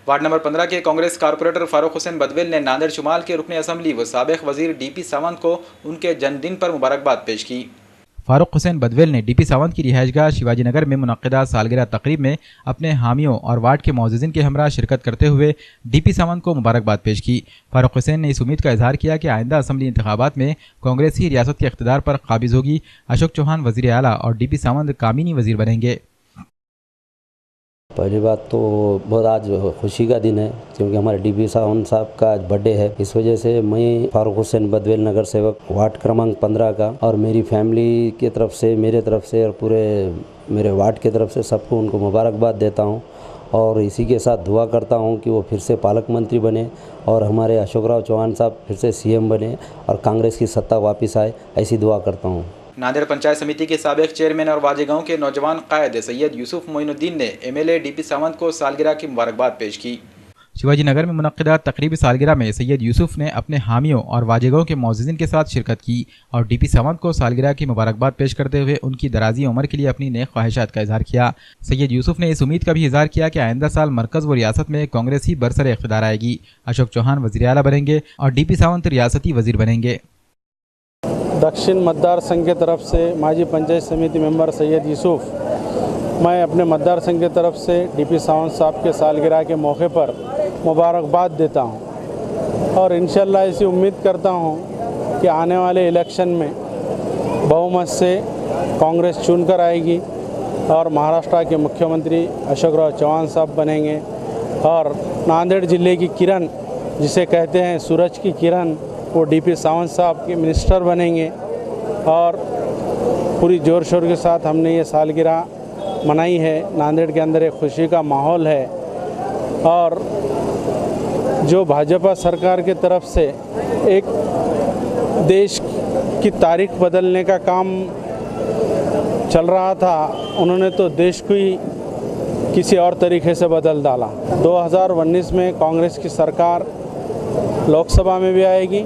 Ward number 15 के Congress corporator Farooq Hussain Badvel ने नांदेड़ शुमाल के रुकन असम्बली व साबिक वजीर डीपी सावंत को उनके जन्मदिन पर मुबारकबाद पेश की। फारूक हुसैन बदवेल ने डीपी सावंत की रिहाइशगाह शिवाजी नगर में मुनक्किदा सालगिरह तकरीब में अपने हामियों और वार्ड के मौजूदीन के हमरा शिरकत करते हुए डीपी सावंत को मुबारकबाद पेश की। फारूक हुसैन ने इस उम्मीद का इजहार किया कि आइंदा असम्बली इंतखाबात में कांग्रेस ही रियासत के इख्तिदार पर काबिज होगी। अशोक चौहान वजीर आला और डीपी सावंत कामीनी वजीर बनेंगे। पहली बात तो बहुत आज खुशी का दिन है क्योंकि हमारे डीपी सावंत साहब का आज बर्थडे है। इस वजह से मैं फारूक हुसैन बदवेल नगर सेवक वार्ड क्रमांक 15 का और मेरी फैमिली की तरफ से, मेरे तरफ से और पूरे मेरे वार्ड की तरफ से सबको उनको मुबारकबाद देता हूं और इसी के साथ दुआ करता हूं कि वो फिर से पालक मंत्री बने और हमारे अशोक चौहान साहब फिर से सीएम बने और कांग्रेस की सत्ता वापस आए, ऐसी दुआ करता हूँ। नांदेड़ पंचायत समिति के साबिक चेयरमैन और वाजे गांव के नौजवान कायद सैयद यूसुफ मोइनुद्दीन ने एमएलए डीपी सावंत को सालगिरह की मुबारकबाद पेश की। शिवाजी नगर में मुनक्किदा तकरीबी सालगिरह में सैयद यूसुफ ने अपने हामियों और वाजेगांव के मौजूदीन के साथ शिरकत की और डीपी सावंत को सालगिरह की मुबारकबाद पेश करते हुए उनकी दराजी उम्र के लिए अपनी नेक ख्वाहिशात का इजहार किया। सैयद यूसुफ ने इस उम्मीद का भी इजहार किया कि आइंदा साल मरकज व रियासत में कांग्रेस ही बरसर इख्तिदार आएगी। अशोक चौहान वजीर आला बनेंगे और डीपी सावंत रियासती वजीर बनेंगे। दक्षिण मतदार संघ की तरफ से माजी पंचायत समिति मेंबर सैयद यूसुफ, मैं अपने मतदार संघ की तरफ से डीपी सावंत साहब के सालगिरह के मौके पर मुबारकबाद देता हूं और इंशाल्लाह ऐसी उम्मीद करता हूं कि आने वाले इलेक्शन में बहुमत से कांग्रेस चुनकर आएगी और महाराष्ट्र के मुख्यमंत्री अशोक चौहान साहब बनेंगे और नांदेड़ जिले की किरण, जिसे कहते हैं सूरज की किरण, वो डीपी सावंत साहब के मिनिस्टर बनेंगे और पूरी जोर शोर के साथ हमने ये सालगिरह मनाई है। नांदेड़ के अंदर एक खुशी का माहौल है और जो भाजपा सरकार की तरफ से एक देश की तारीख बदलने का काम चल रहा था, उन्होंने तो देश को ही किसी और तरीके से बदल डाला। 2019 में कांग्रेस की सरकार लोकसभा में भी आएगी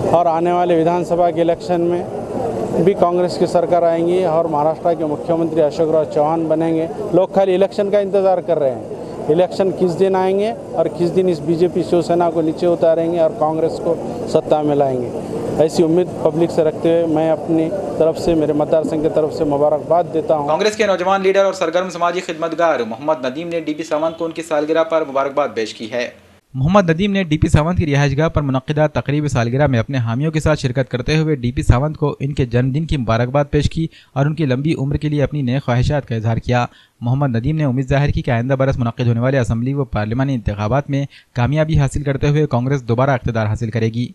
और आने वाले विधानसभा के इलेक्शन में भी कांग्रेस की सरकार आएंगी और महाराष्ट्र के मुख्यमंत्री अशोक चौहान बनेंगे। लोग खाली इलेक्शन का इंतज़ार कर रहे हैं, इलेक्शन किस दिन आएंगे और किस दिन इस बीजेपी शिवसेना को नीचे उतारेंगे और कांग्रेस को सत्ता में लाएंगे। ऐसी उम्मीद पब्लिक से रखते हुए मैं अपनी तरफ से, मेरे मतदार संघ की तरफ से मुबारकबाद देता हूँ। कांग्रेस के नौजवान लीडर और सरगर्म समाजी खिदमतगार मोहम्मद नदीम ने डीपी सावंत को उनकी सालगिरह पर मुबारकबाद पेश की है। मोहम्मद नदीम ने डीपी सावंत की रिहाइशगाह पर मुनक्किदा तकरीबी सालगिरह में अपने हामियों के साथ शिरकत करते हुए डीपी सावंत को इनके जन्मदिन की मुबारकबाद पेश की और उनकी लंबी उम्र के लिए अपनी नए ख्वाहिशात का इजहार किया। मोहम्मद नदीम ने उम्मीद जाहिर की कि आइंदा बरस मुनक्किद होने वाले असम्बली व पार्लिमानी इंतखाबात में कामयाबी हासिल करते हुए कांग्रेस दोबारा इख्तिदार हासिल करेगी।